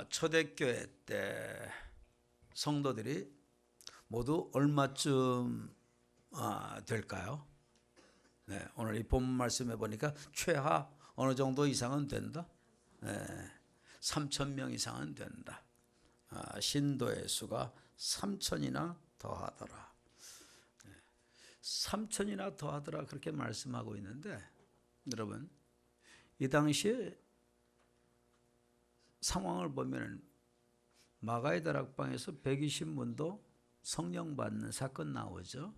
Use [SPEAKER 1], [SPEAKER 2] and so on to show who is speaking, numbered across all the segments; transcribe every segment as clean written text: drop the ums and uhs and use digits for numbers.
[SPEAKER 1] 초대교회 때 성도들이 모두 얼마쯤 될까요? 네, 오늘 이 본문 말씀해 보니까 최하 어느 정도 이상은 된다. 네, 3,000명 이상은 된다. 신도의 수가 3,000이나 더하더라. 3,000이나 더하더라 그렇게 말씀하고 있는데, 여러분 이 당시에 상황을 보면 마가의 다락방에서 120문도 성령 받는 사건 나오죠.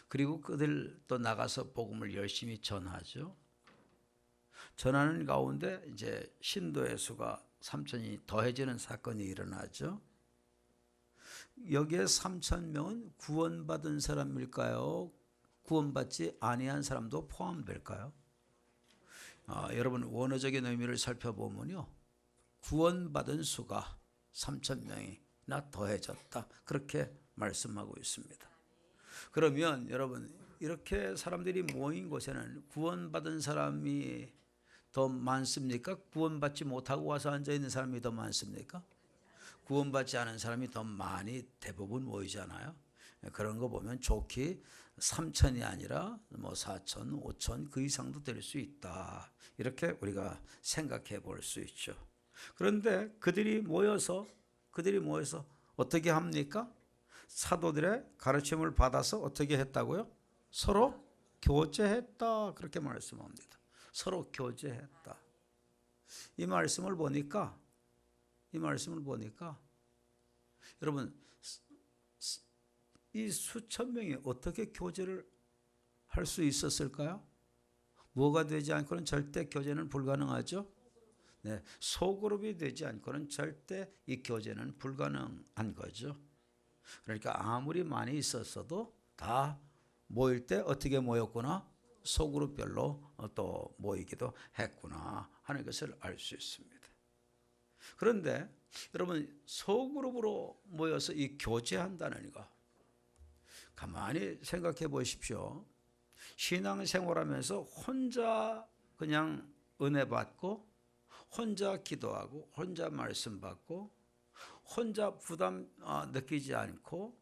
[SPEAKER 1] 그리고 그들 또 나가서 복음을 열심히 전하죠. 전하는 가운데 이제 신도의 수가 3,000이 더해지는 사건이 일어나죠. 여기에 3,000명은 구원받은 사람일까요? 구원받지 아니한 사람도 포함될까요? 여러분 원어적인 의미를 살펴보면요, 구원받은 수가 3,000명이나 더해졌다 그렇게 말씀하고 있습니다. 그러면 여러분 이렇게 사람들이 모인 곳에는 구원받은 사람이 더 많습니까? 구원받지 못하고 와서 앉아있는 사람이 더 많습니까? 구원받지 않은 사람이 더 많이 대부분 모이잖아요. 그런 거 보면 좋게 3,000이 아니라 뭐 4,000, 5,000 그 이상도 될 수 있다. 이렇게 우리가 생각해 볼 수 있죠. 그런데 그들이 모여서 어떻게 합니까? 사도들의 가르침을 받아서 어떻게 했다고요? 서로 교제했다 그렇게 말씀합니다. 서로 교제했다. 이 말씀을 보니까 여러분 이 수천 명이 어떻게 교제를 할 수 있었을까요? 뭐가 되지 않고는 절대 교제는 불가능하죠. 네, 소그룹이 되지 않고는 절대 이 교제는 불가능한 거죠. 그러니까 아무리 많이 있었어도 다 모일 때 어떻게 모였구나, 소그룹별로 또 모이기도 했구나 하는 것을 알 수 있습니다. 그런데 여러분 소그룹으로 모여서 이 교제한다는 거 가만히 생각해 보십시오. 신앙생활하면서 혼자 그냥 은혜 받고 혼자 기도하고 혼자 말씀 받고 혼자 부담 느끼지 않고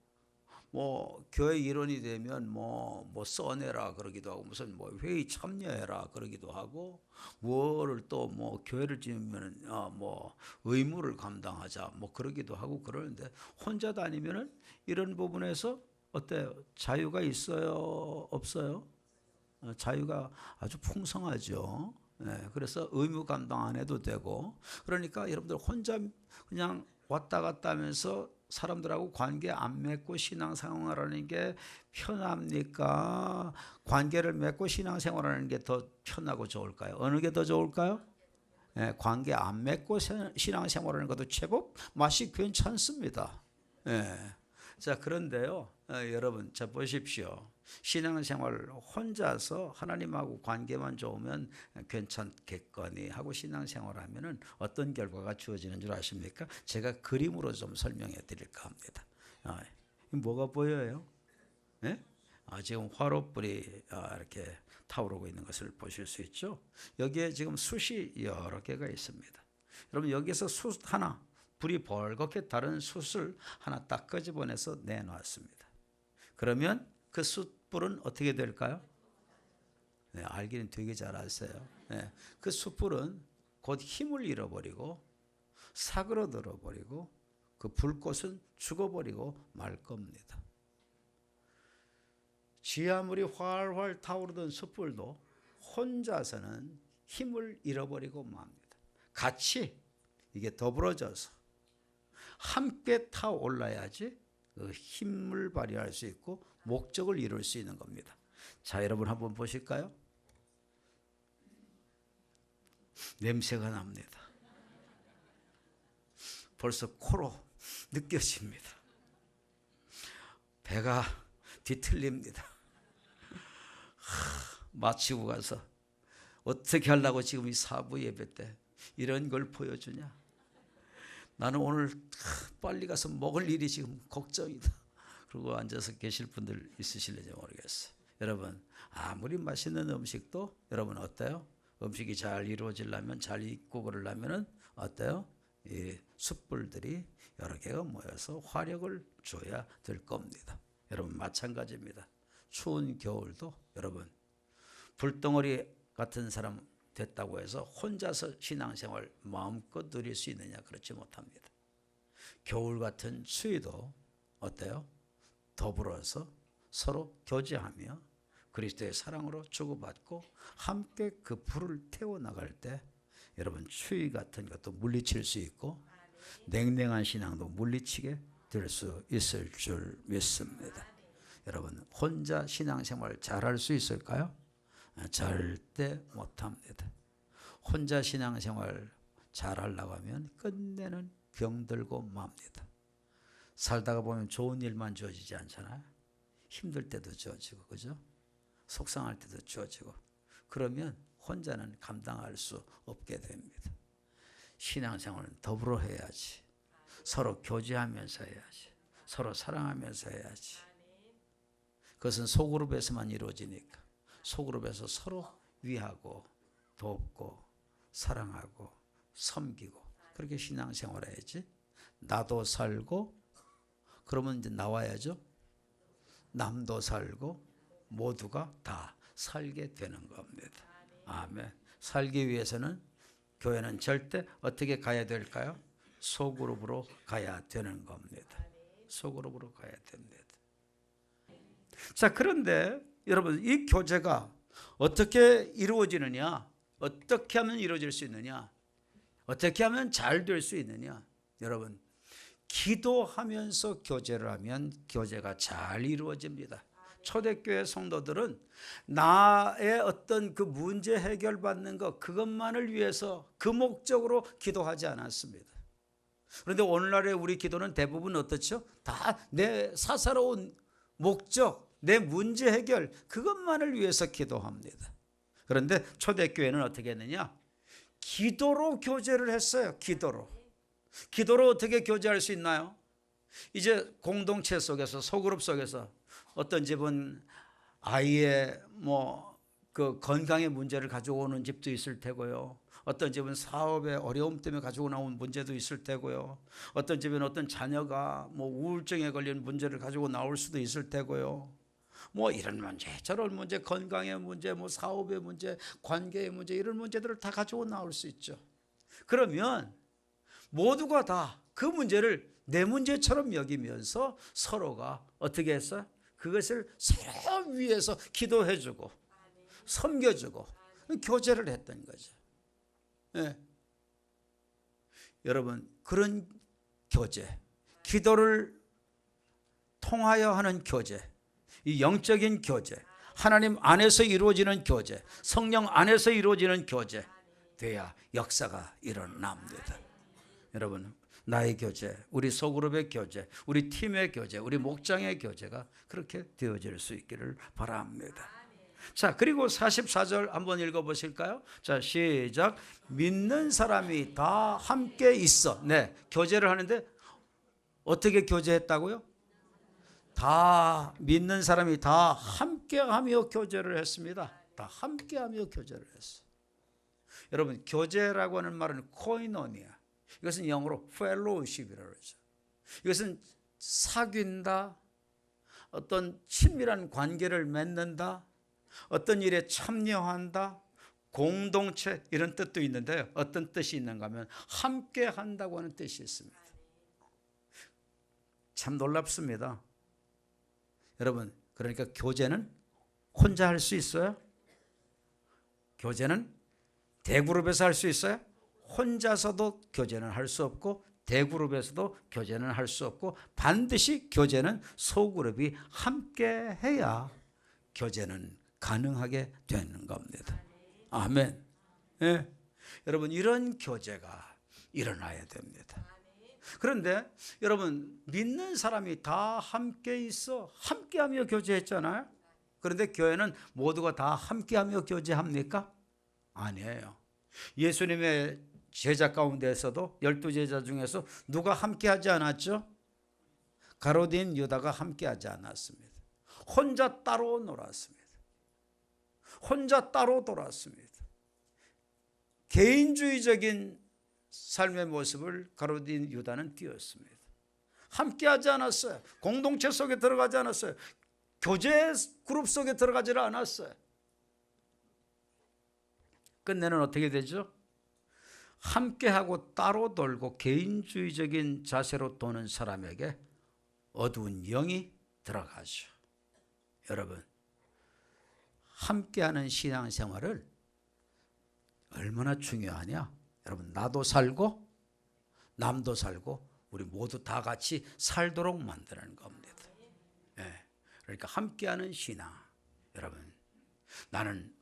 [SPEAKER 1] 뭐 교회 일원이 되면 뭐 써내라 그러기도 하고 무슨 뭐 회의 참여해라 그러기도 하고 뭐를 또 뭐 교회를 지으면 뭐 의무를 감당하자 뭐 그러기도 하고 그러는데 혼자 다니면은 이런 부분에서 어때요? 자유가 있어요? 없어요? 자유가 아주 풍성하죠. 네, 그래서 의무 감당 안 해도 되고 그러니까 여러분들 혼자 그냥 왔다 갔다 하면서 사람들하고 관계 안 맺고 신앙생활하는 게 편합니까? 관계를 맺고 신앙생활하는 게 더 편하고 좋을까요? 어느 게 더 좋을까요? 네, 관계 안 맺고 신앙생활하는 것도 제법 맛이 괜찮습니다. 네. 자, 그런데요, 여러분, 자 보십시오. 신앙생활 혼자서 하나님하고 관계만 좋으면 괜찮겠거니 하고 신앙생활하면은 어떤 결과가 주어지는 줄 아십니까? 제가 그림으로 좀 설명해 드릴까 합니다. 뭐가 보여요? 네? 지금 화롯불이 이렇게 타오르고 있는 것을 보실 수 있죠. 여기에 지금 숯이 여러 개가 있습니다. 여러분 여기서 숯 하나, 불이 벌겋게 다른 숯을 하나 딱 끄집어내서 내놨습니다. 그러면 그 숯불은 어떻게 될까요? 네, 알기는 되게 잘 아세요. 네, 그 숯불은 곧 힘을 잃어버리고 사그러들어버리고 그 불꽃은 죽어버리고 말 겁니다. 지 아무리 활활 타오르던 숯불도 혼자서는 힘을 잃어버리고 맙니다. 같이 이게 더불어져서 함께 타올라야지 그 힘을 발휘할 수 있고 목적을 이룰 수 있는 겁니다. 자, 여러분 한번 보실까요? 냄새가 납니다. 벌써 코로 느껴집니다. 배가 뒤틀립니다. 마치고 가서 어떻게 하려고 지금 이 사부 예배 때 이런 걸 보여주냐? 나는 오늘 빨리 가서 먹을 일이 지금 걱정이다. 그리고 앉아서 계실 분들 있으실지 모르겠어요. 여러분 아무리 맛있는 음식도 여러분 어때요? 음식이 잘 이루어지려면 잘 익고 그러려면 어때요? 이 숯불들이 여러 개가 모여서 화력을 줘야 될 겁니다. 여러분 마찬가지입니다. 추운 겨울도 여러분 불덩어리 같은 사람 됐다고 해서 혼자서 신앙생활 마음껏 누릴 수 있느냐? 그렇지 못합니다. 겨울 같은 추위도 어때요? 더불어서 서로 교제하며 그리스도의 사랑으로 주고받고 함께 그 불을 태워나갈 때 여러분 추위 같은 것도 물리칠 수 있고 냉랭한 신앙도 물리치게 될 수 있을 줄 믿습니다. 여러분 혼자 신앙생활 잘할 수 있을까요? 절대 못합니다. 혼자 신앙생활 잘하려고 하면 끝내는 병들고 맙니다. 살다가 보면 좋은 일만 주어지지 않잖아요. 힘들 때도 주어지고 그죠? 속상할 때도 주어지고 그러면 혼자는 감당할 수 없게 됩니다. 신앙생활은 더불어 해야지. 서로 교제하면서 해야지. 서로 사랑하면서 해야지. 그것은 소그룹에서만 이루어지니까 소그룹에서 서로 위하고 돕고 사랑하고 섬기고 그렇게 신앙생활 해야지. 나도 살고 그러면 이제 나와야죠. 남도 살고 모두가 다 살게 되는 겁니다. 아멘. 살기 위해서는 교회는 절대 어떻게 가야 될까요? 소그룹으로 가야 되는 겁니다. 소그룹으로 가야 됩니다. 자, 그런데 여러분 이 교제가 어떻게 이루어지느냐? 어떻게 하면 이루어질 수 있느냐? 어떻게 하면 잘 될 수 있느냐? 여러분 기도하면서 교제를 하면 교제가 잘 이루어집니다. 초대교회 성도들은 나의 어떤 그 문제 해결받는 것 그것만을 위해서 그 목적으로 기도하지 않았습니다. 그런데 오늘날의 우리 기도는 대부분 어떻죠? 다 내 사사로운 목적, 내 문제 해결 그것만을 위해서 기도합니다. 그런데 초대교회는 어떻게 했느냐? 기도로 교제를 했어요. 기도로 어떻게 교제할 수 있나요? 이제 공동체 속에서 소그룹 속에서 어떤 집은 아이의 그 건강의 문제를 가지고 오는 집도 있을 테고요. 어떤 집은 사업의 어려움 때문에 가지고 나온 문제도 있을 테고요. 어떤 집은 어떤 자녀가 우울증에 걸린 문제를 가지고 나올 수도 있을 테고요. 이런 문제, 저런 문제, 건강의 문제, 사업의 문제, 관계의 문제 이런 문제들을 다 가지고 나올 수 있죠. 그러면 모두가 다 그 문제를 내 문제처럼 여기면서 서로가 어떻게 했어요? 그것을 서로 위해서 기도해주고 섬겨주고 교제를 했던 거죠. 네. 여러분 그런 교제, 기도를 통하여 하는 교제, 이 영적인 교제, 하나님 안에서 이루어지는 교제, 성령 안에서 이루어지는 교제 돼야 역사가 일어납니다. 여러분 나의 교제, 우리 소그룹의 교제, 우리 팀의 교제, 우리 목장의 교제가 그렇게 되어질 수 있기를 바랍니다. 자, 그리고 44절 한번 읽어보실까요? 자, 시작. 믿는 사람이 다 함께 있어. 네, 교제를 하는데 어떻게 교제했다고요? 다 믿는 사람이 다 함께하며 교제를 했습니다. 다 함께하며 교제를 했어. 여러분 교제라고 하는 말은 코이노니아. 이것은 영어로 fellowship이라고 그러죠. 이것은 사귄다, 어떤 친밀한 관계를 맺는다, 어떤 일에 참여한다, 공동체 이런 뜻도 있는데요. 어떤 뜻이 있는가 하면 함께 한다고 하는 뜻이 있습니다. 참 놀랍습니다. 여러분 그러니까 교제는 혼자 할 수 있어요? 교제는 대그룹에서 할 수 있어요? 혼자서도 교제는 할 수 없고 대그룹에서도 교제는 할 수 없고 반드시 교제는 소그룹이 함께 해야 교제는 가능하게 되는 겁니다. 아멘. 네. 여러분 이런 교제가 일어나야 됩니다. 그런데 여러분 믿는 사람이 다 함께 있어 함께하며 교제했잖아요. 그런데 교회는 모두가 다 함께하며 교제합니까? 아니에요. 예수님의 제자 가운데에서도 12제자 중에서 누가 함께하지 않았죠? 가롯인 유다가 함께하지 않았습니다. 혼자 따로 놀았습니다. 혼자 따로 돌았습니다. 개인주의적인 삶의 모습을 가로딘 유다는 띄었습니다. 함께하지 않았어요. 공동체 속에 들어가지 않았어요. 교제 그룹 속에 들어가지를 않았어요. 끝내는 어떻게 되죠? 함께하고 따로 돌고 개인주의적인 자세로 도는 사람에게 어두운 영이 들어가죠. 여러분, 함께하는 신앙생활을 얼마나 중요하냐? 여러분, 나도 살고 남도 살고 우리 모두 다 같이 살도록 만드는 겁니다. 그러니까 함께하는 신앙. 여러분, 나는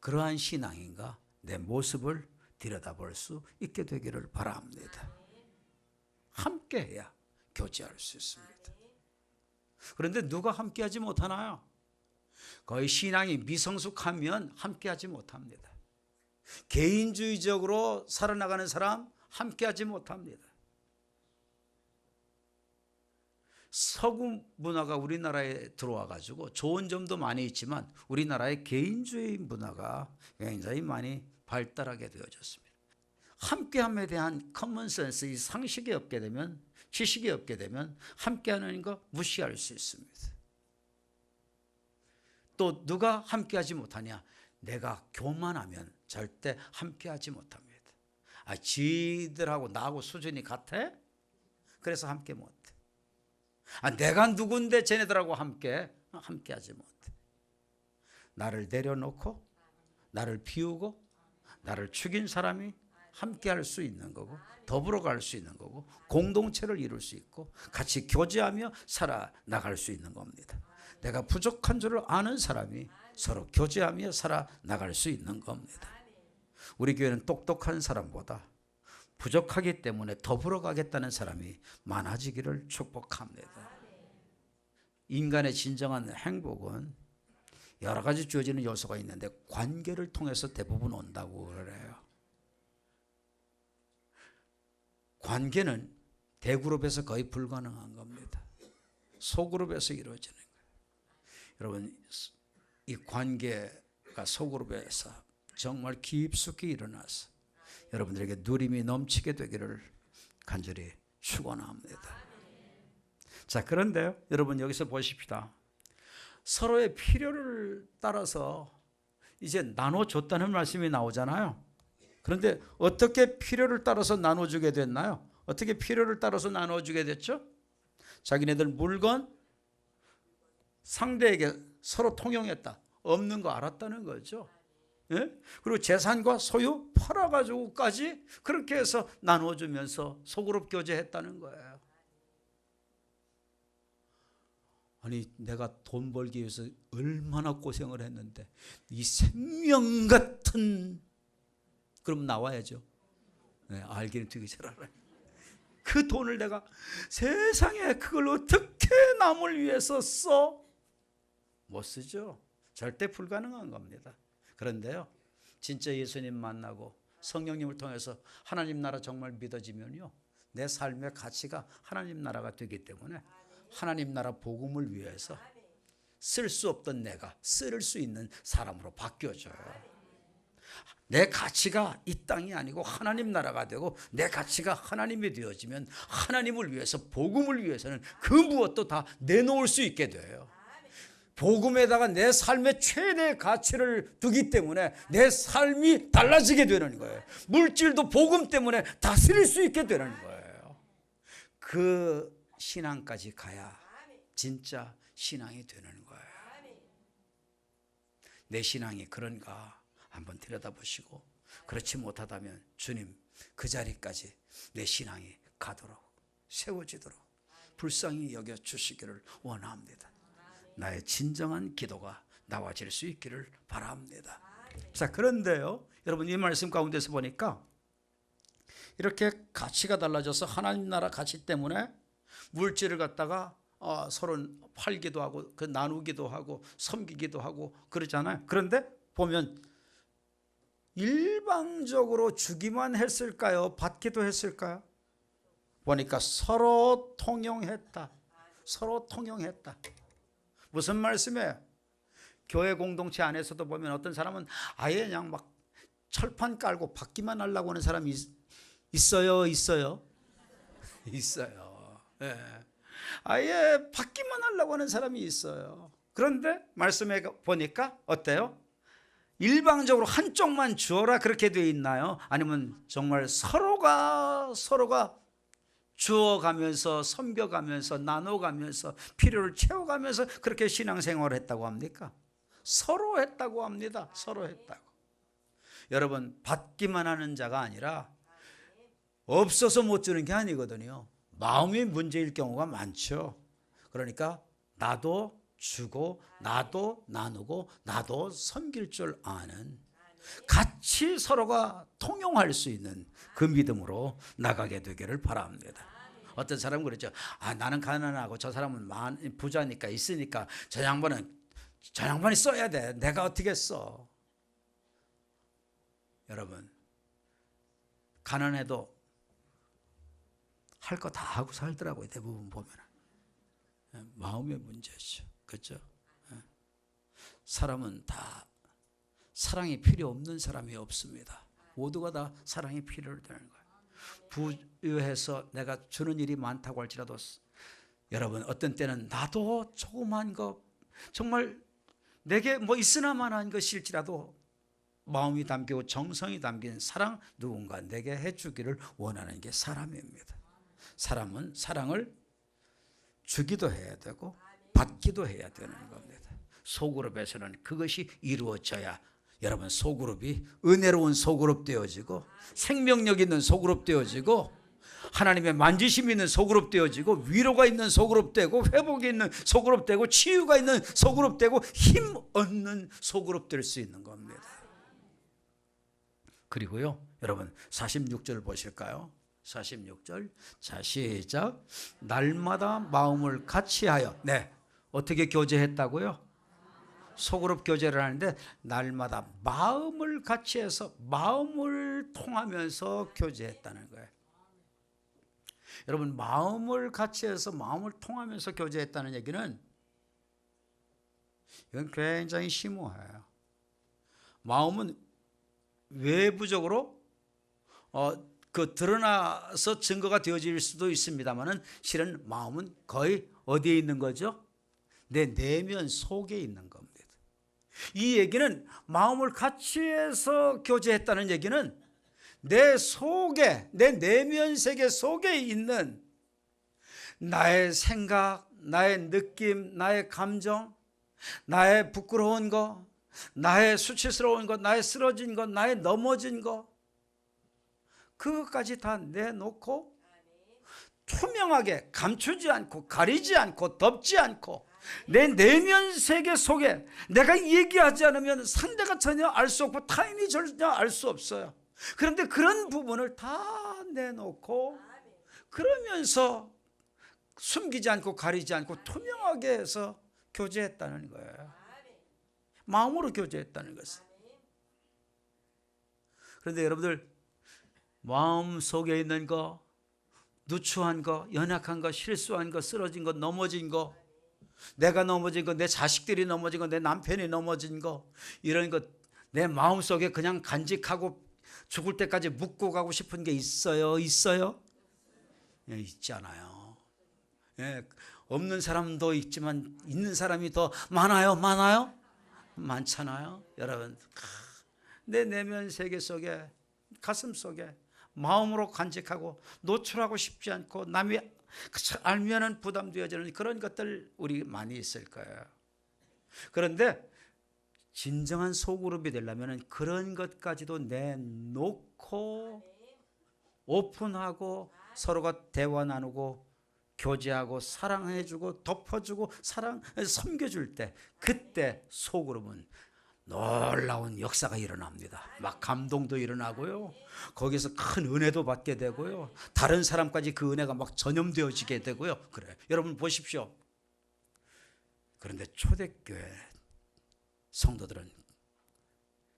[SPEAKER 1] 그러한 신앙인가? 내 모습을 들여다볼 수 있게 되기를 바랍니다. 함께해야 교제할 수 있습니다. 그런데 누가 함께하지 못하나요? 거의 신앙이 미성숙하면 함께하지 못합니다. 개인주의적으로 살아나가는 사람 함께하지 못합니다. 서구 문화가 우리나라에 들어와 가지고 좋은 점도 많이 있지만 우리나라의 개인주의 문화가 굉장히 많이 발달하게 되어졌습니다. 함께함에 대한 커먼센스, 이 상식이 없게 되면, 지식이 없게 되면 함께하는 거 무시할 수 있습니다. 또 누가 함께하지 못하냐? 내가 교만하면 절대 함께하지 못합니다. 지들하고 나하고 수준이 같아? 그래서 함께 못해. 내가 누군데 쟤네들하고 함께하지 못해. 나를 내려놓고 나를 비우고 나를 죽인 사람이 함께할 수 있는 거고 더불어 갈 수 있는 거고 공동체를 이룰 수 있고 같이 교제하며 살아나갈 수 있는 겁니다. 내가 부족한 줄을 아는 사람이 서로 교제하며 살아나갈 수 있는 겁니다. 우리 교회는 똑똑한 사람보다 부족하기 때문에 더불어 가겠다는 사람이 많아지기를 축복합니다. 인간의 진정한 행복은 여러 가지 주어지는 요소가 있는데 관계를 통해서 대부분 온다고 그래요. 관계는 대그룹에서 거의 불가능한 겁니다. 소그룹에서 이루어지는 거예요. 여러분, 이 관계가 소그룹에서 정말 깊숙이 일어나서 여러분들에게 누림이 넘치게 되기를 간절히 축원합니다. 자, 그런데요, 여러분 여기서 보십시다. 서로의 필요를 따라서 이제 나눠줬다는 말씀이 나오잖아요. 그런데 어떻게 필요를 따라서 나눠주게 됐나요? 어떻게 필요를 따라서 나눠주게 됐죠? 자기네들 물건 상대에게 서로 통용했다. 없는 거 알았다는 거죠. 예? 그리고 재산과 소유 팔아가지고까지 그렇게 해서 나눠주면서 소그룹 교제했다는 거예요. 아니, 내가 돈 벌기 위해서 얼마나 고생을 했는데 이 생명 같은, 그럼 나와야죠. 네, 알기는 되게 잘 알아요. 그 돈을 내가 세상에 그걸 어떻게 남을 위해서 써? 못 쓰죠. 절대 불가능한 겁니다. 그런데요, 진짜 예수님 만나고 성령님을 통해서 하나님 나라 정말 믿어지면요, 내 삶의 가치가 하나님 나라가 되기 때문에 하나님 나라 복음을 위해서 쓸 수 없던 내가 쓸 수 있는 사람으로 바뀌어져요. 내 가치가 이 땅이 아니고 하나님 나라가 되고 내 가치가 하나님이 되어지면 하나님을 위해서, 복음을 위해서는 그 무엇도 다 내놓을 수 있게 돼요. 복음에다가 내 삶의 최대의 가치를 두기 때문에 내 삶이 달라지게 되는 거예요. 물질도 복음 때문에 다스릴 수 있게 되는 거예요. 그 신앙까지 가야 진짜 신앙이 되는 거예요. 내 신앙이 그런가 한번 들여다보시고, 그렇지 못하다면 주님 그 자리까지 내 신앙이 가도록, 세워지도록 불쌍히 여겨주시기를 원합니다. 나의 진정한 기도가 나와질 수 있기를 바랍니다. 자, 그런데요, 여러분 이 말씀 가운데서 보니까 이렇게 가치가 달라져서 하나님 나라 가치 때문에 물질을 갖다가 서로 팔기도 하고 그 나누기도 하고 섬기기도 하고 그러잖아요. 그런데 보면 일방적으로 주기만 했을까요? 받기도 했을까요? 보니까 서로 통용했다. 서로 통용했다. 무슨 말씀이에요? 교회 공동체 안에서도 보면 어떤 사람은 아예 그냥 막 철판 깔고 받기만 하려고 하는 사람이 있어요, 있어요? 있어요. 예. 아예 받기만 하려고 하는 사람이 있어요. 그런데 말씀해 보니까 어때요? 일방적으로 한쪽만 주어라 그렇게 되어 있나요? 아니면 정말 서로가 주어가면서 섬겨가면서 나눠가면서 필요를 채워가면서 그렇게 신앙생활을 했다고 합니까? 서로 했다고 합니다. 서로 했다고. 여러분, 받기만 하는 자가 아니라 없어서 못 주는 게 아니거든요. 마음이 문제일 경우가 많죠. 그러니까 나도 주고 나도 나누고 나도 섬길 줄 아는, 같이 서로가 통용할 수 있는 그 믿음으로 나가게 되기를 바랍니다. 어떤 사람은 그러죠. 나는 가난하고 저 사람은 부자니까 있으니까 저 양반이 써야 돼. 내가 어떻게 써? 여러분, 가난해도 할 거 다 하고 살더라고요. 대부분 보면. 마음의 문제죠. 그렇죠? 사람은 다 사랑이 필요 없는 사람이 없습니다. 모두가 다 사랑이 필요로 되는 거예요. 부유해서 내가 주는 일이 많다고 할지라도 여러분, 어떤 때는 나도 조그만 거, 정말 내게 뭐 있으나마나한 것일지라도 마음이 담기고 정성이 담긴 사랑, 누군가 내게 해주기를 원하는 게 사람입니다. 사람은 사랑을 주기도 해야 되고 받기도 해야 되는 겁니다. 소그룹에서는 그것이 이루어져야 여러분, 소그룹이 은혜로운 소그룹 되어지고 생명력 있는 소그룹 되어지고 하나님의 만지심이 있는 소그룹 되어지고 위로가 있는 소그룹 되고 회복이 있는 소그룹 되고 치유가 있는 소그룹 되고 힘 얻는 소그룹 될 수 있는 겁니다. 그리고요, 여러분 46절 보실까요? 46절. 자, 시작. 날마다 마음을 같이하여. 네, 어떻게 교제했다고요? 소그룹 교제를 하는데 날마다 마음을 같이해서 마음을 통하면서 교제했다는 거예요. 여러분, 마음을 같이해서 마음을 통하면서 교제했다는 얘기는 이건 굉장히 심오해요. 마음은 외부적으로 드러나서 증거가 되어질 수도 있습니다만은 실은 마음은 거의 어디에 있는 거죠? 내 내면 속에 있는 겁니다. 이 얘기는 마음을 같이해서 교제했다는 얘기는 내 속에, 내 내면 세계 속에 있는 나의 생각, 나의 느낌, 나의 감정, 나의 부끄러운 거, 나의 수치스러운 것, 나의 쓰러진 것, 나의 넘어진 것, 그것까지 다 내놓고 투명하게 감추지 않고 가리지 않고 덮지 않고 내 내면 세계 속에 내가 얘기하지 않으면 상대가 전혀 알 수 없고 타인이 전혀 알 수 없어요. 그런데 그런 부분을 다 내놓고 그러면서 숨기지 않고 가리지 않고 투명하게 해서 교제했다는 거예요. 마음으로 교제했다는 것은. 그런데 여러분들, 마음 속에 있는 거, 누추한 거, 연약한 거, 실수한 거, 쓰러진 거, 넘어진 거, 내가 넘어진 거, 내 자식들이 넘어진 거, 내 남편이 넘어진 거, 이런 것 내 마음속에 그냥 간직하고 죽을 때까지 묻고 가고 싶은 게 있어요? 있어요? 예, 있잖아요. 예, 없는 사람도 있지만 있는 사람이 더 많아요? 많아요? 많잖아요. 여러분, 내 내면 세계 속에, 가슴 속에 마음으로 간직하고 노출하고 싶지 않고 남이 알면은 부담되어지는 그런 것들 우리 많이 있을 거예요. 그런데 진정한 소그룹이 되려면 그런 것까지도 내놓고 오픈하고 서로가 대화 나누고 교제하고 사랑해주고 덮어주고 섬겨줄 때, 그때 소그룹은 놀라운 역사가 일어납니다. 막 감동도 일어나고요, 거기서 큰 은혜도 받게 되고요, 다른 사람까지 그 은혜가 막 전염되어지게 되고요. 그래, 여러분 보십시오. 그런데 초대교회 성도들은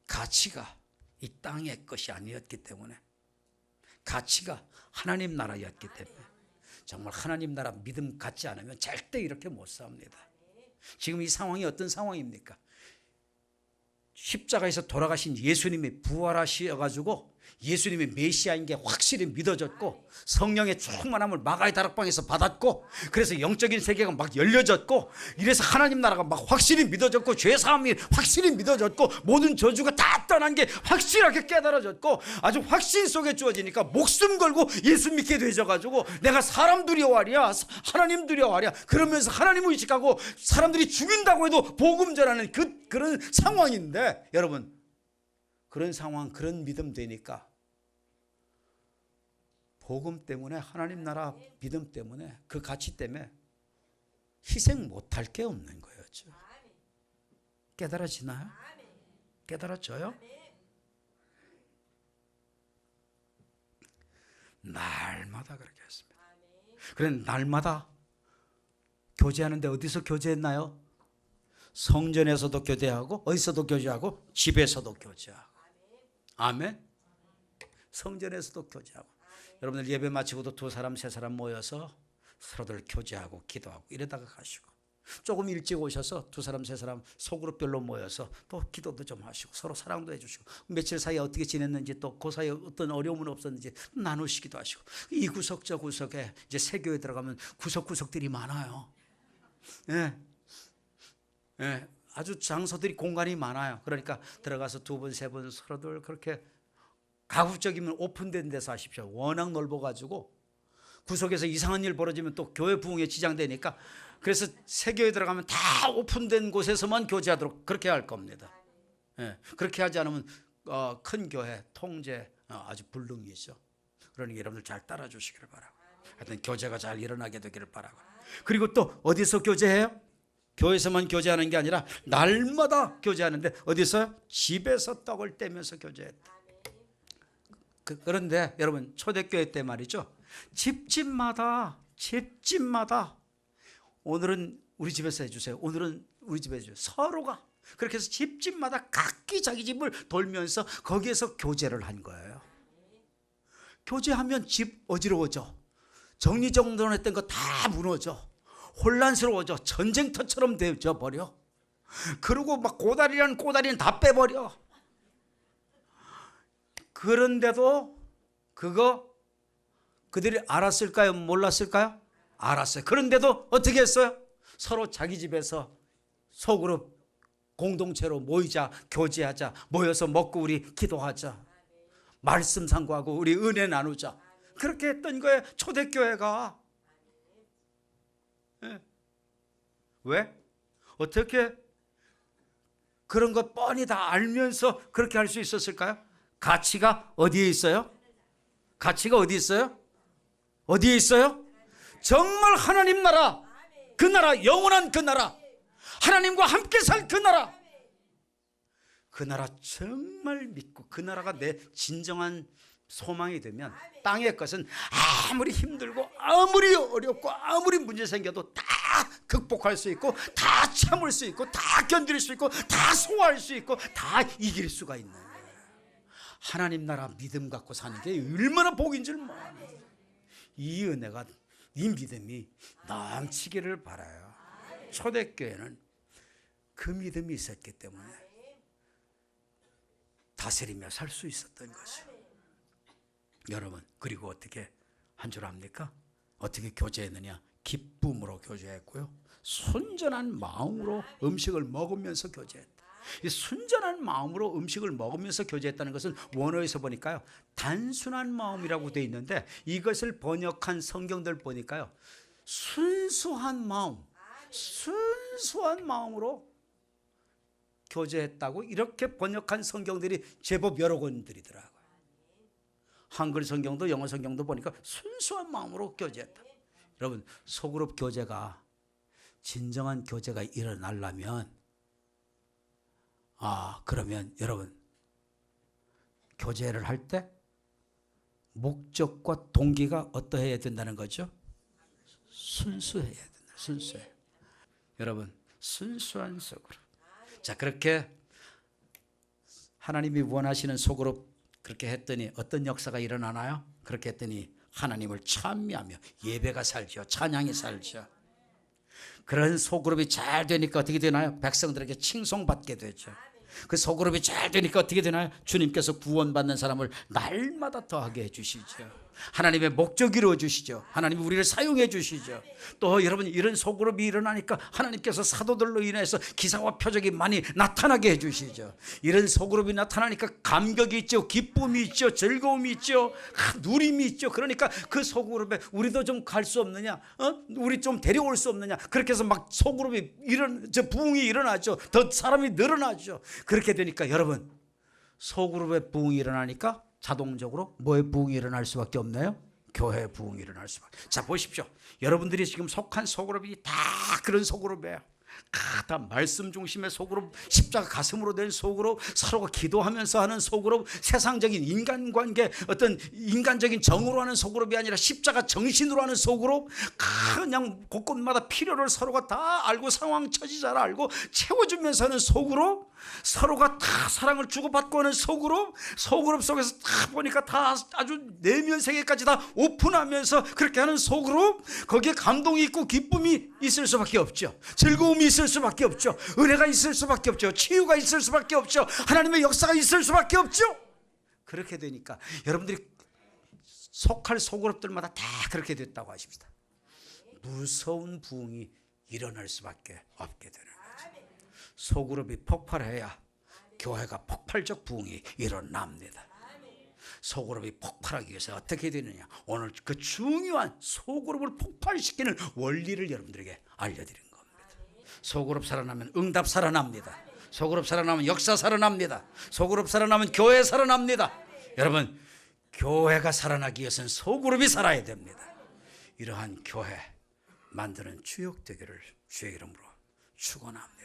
[SPEAKER 1] 가치가 이 땅의 것이 아니었기 때문에, 가치가 하나님 나라였기 때문에 정말 하나님 나라 믿음 갖지 않으면 절대 이렇게 못 삽니다. 지금 이 상황이 어떤 상황입니까? 십자가에서 돌아가신 예수님이 부활하셔가지고 예수님이 메시아인 게 확실히 믿어졌고 성령의 충만함을 마가의 다락방에서 받았고 그래서 영적인 세계가 막 열려졌고 이래서 하나님 나라가 막 확실히 믿어졌고 죄사함이 확실히 믿어졌고 모든 저주가 다 떠난 게 확실하게 깨달아졌고 아주 확신 속에 주어지니까 목숨 걸고 예수 믿게 되져가지고 내가 사람 두려워하랴 하나님 두려워하랴 그러면서 하나님 의식하고 사람들이 죽인다고 해도 복음 전하는 그런 상황인데 여러분 그런 상황 그런 믿음 되니까 복음 때문에 하나님 나라 믿음 때문에 그 가치 때문에 희생 못할 게 없는 거예요. 깨달아지나요? 깨달아져요? 날마다 그렇게 했습니다. 그런데 날마다 교제하는데 어디서 교제했나요? 성전에서도 교제하고 어디서도 교제하고 집에서도 교제하고 아멘. 성전에서도 교제하고 여러분들 예배 마치고도 두 사람 세 사람 모여서 서로들 교제하고 기도하고 이러다가 가시고 조금 일찍 오셔서 두 사람 세 사람 소그룹별로 모여서 또 기도도 좀 하시고 서로 사랑도 해주시고 며칠 사이에 어떻게 지냈는지 또 그 사이에 어떤 어려움은 없었는지 나누시기도 하시고 이 구석 저 구석에 이제 새교에 들어가면 구석구석들이 많아요. 예. 예. 아주 장소들이 공간이 많아요. 그러니까 들어가서 두 분 세 분 서로들 그렇게 가급적이면 오픈된 데서 하십시오. 워낙 넓어가지고 구석에서 이상한 일 벌어지면 또 교회 부흥에 지장되니까 그래서 새교에 들어가면 다 오픈된 곳에서만 교제하도록 그렇게 할 겁니다. 예, 그렇게 하지 않으면 큰 교회 통제 아주 불능이죠. 그러니 여러분들 잘 따라주시기를 바라고 하여튼 교제가 잘 일어나게 되기를 바라고 그리고 또 어디서 교제해요? 교회에서만 교제하는 게 아니라 날마다 교제하는데 어디서요? 집에서 떡을 떼면서 교제했다. 그런데 여러분 초대교회 때 말이죠 집집마다 오늘은 우리 집에서 해주세요 오늘은 우리 집에서 해주세요 서로가 그렇게 해서 집집마다 각기 자기 집을 돌면서 거기에서 교제를 한 거예요. 교제하면 집 어지러워져 정리정돈했던 거 다 무너져 혼란스러워져 전쟁터처럼 되어져 버려 그리고 막 꼬다리는 다 빼버려. 그런데도 그들이 알았을까요? 몰랐을까요? 알았어요. 그런데도 어떻게 했어요? 서로 자기 집에서 소그룹 공동체로 모이자 교제하자 모여서 먹고 우리 기도하자 말씀 상고하고 우리 은혜 나누자 그렇게 했던 거예요. 초대교회가. 네. 왜? 어떻게 그런 것 뻔히 다 알면서 그렇게 할 수 있었을까요? 가치가 어디에 있어요? 가치가 어디 있어요? 어디에 있어요? 정말 하나님 나라, 그 나라, 영원한 그 나라, 하나님과 함께 살 그 나라, 그 나라 정말 믿고 그 나라가 내 진정한 소망이 되면 땅의 것은 아무리 힘들고 아무리 어렵고 아무리 문제 생겨도 다 극복할 수 있고 다 참을 수 있고 다 견딜 수 있고 다 소화할 수 있고 다 이길 수가 있는 거예요. 하나님 나라 믿음 갖고 사는 게 얼마나 복인 줄 몰라요. 이 은혜가 이 믿음이 넘치기를 바라요. 초대교회는 그 믿음이 있었기 때문에 다스리며 살 수 있었던 거죠. 여러분 그리고 어떻게 한 줄 압니까? 어떻게 교제했느냐? 기쁨으로 교제했고요 순전한 마음으로 음식을 먹으면서 교제했다. 이 순전한 마음으로 음식을 먹으면서 교제했다는 것은 원어에서 보니까요 단순한 마음이라고 되어 있는데 이것을 번역한 성경들 보니까요 순수한 마음으로 교제했다고 이렇게 번역한 성경들이 제법 여러 권들이더라고요. 한글 성경도 영어 성경도 보니까 순수한 마음으로 교제했다. 여러분 소그룹 교제가 진정한 교제가 일어나려면 그러면 여러분 교제를 할 때 목적과 동기가 어떠해야 된다는 거죠? 순수해야 된다. 순수해. 여러분 순수한 소그룹. 자 그렇게 하나님이 원하시는 소그룹 그렇게 했더니 어떤 역사가 일어나나요? 그렇게 했더니 하나님을 찬미하며 예배가 살죠. 찬양이 살죠. 그런 소그룹이 잘 되니까 어떻게 되나요? 백성들에게 칭송받게 되죠. 그 소그룹이 잘 되니까 어떻게 되나요? 주님께서 구원받는 사람을 날마다 더하게 해주시죠. 하나님의 목적 이루어 주시죠. 하나님이 우리를 사용해 주시죠. 또 여러분, 이런 소그룹이 일어나니까 하나님께서 사도들로 인해서 기사와 표적이 많이 나타나게 해 주시죠. 이런 소그룹이 나타나니까 감격이 있죠. 기쁨이 있죠. 즐거움이 있죠. 누림이 있죠. 그러니까 그 소그룹에 우리도 좀 갈 수 없느냐, 우리 좀 데려올 수 없느냐, 그렇게 해서 막 소그룹이 부흥이 일어나죠. 더 사람이 늘어나죠. 그렇게 되니까 여러분, 소그룹의 부흥이 일어나니까 자동적으로 뭐의 부흥이 일어날 수밖에 없나요? 교회 부흥이 일어날 수밖에. 자, 보십시오. 여러분들이 지금 속한 소그룹이 다 그런 소그룹이에요. 다 말씀 중심의 소그룹, 십자가 가슴으로 된 소그룹, 서로가 기도하면서 하는 소그룹, 세상적인 인간관계, 어떤 인간적인 정으로 하는 소그룹이 아니라 십자가 정신으로 하는 소그룹, 그냥 곳곳마다 필요를 서로가 다 알고 상황 처지 잘 알고 채워주면서 하는 소그룹, 서로가 다 사랑을 주고받고 하는 소그룹, 소그룹 속에서 다 보니까 다 아주 내면 세계까지 다 오픈하면서 그렇게 하는 소그룹, 거기에 감동이 있고 기쁨이 있을 수밖에 없죠. 즐거움이 있을 수밖에 없죠. 은혜가 있을 수밖에 없죠. 치유가 있을 수밖에 없죠. 하나님의 역사가 있을 수밖에 없죠. 그렇게 되니까 여러분들이 속할 소그룹들마다 다 그렇게 됐다고 하십시다. 무서운 부흥이 일어날 수밖에 없게 되는 거죠. 소그룹이 폭발해야 교회가 폭발적 부흥이 일어납니다. 소그룹이 폭발하기 위해서 어떻게 되느냐, 오늘 그 중요한 소그룹을 폭발시키는 원리를 여러분들에게 알려드린 겁니다. 소그룹 살아나면 응답 살아납니다. 소그룹 살아나면 역사 살아납니다. 소그룹 살아나면 교회 살아납니다. 여러분, 교회가 살아나기 위해서는 소그룹이 살아야 됩니다. 이러한 교회 만드는 주역되기를 주의 이름으로 축원합니다.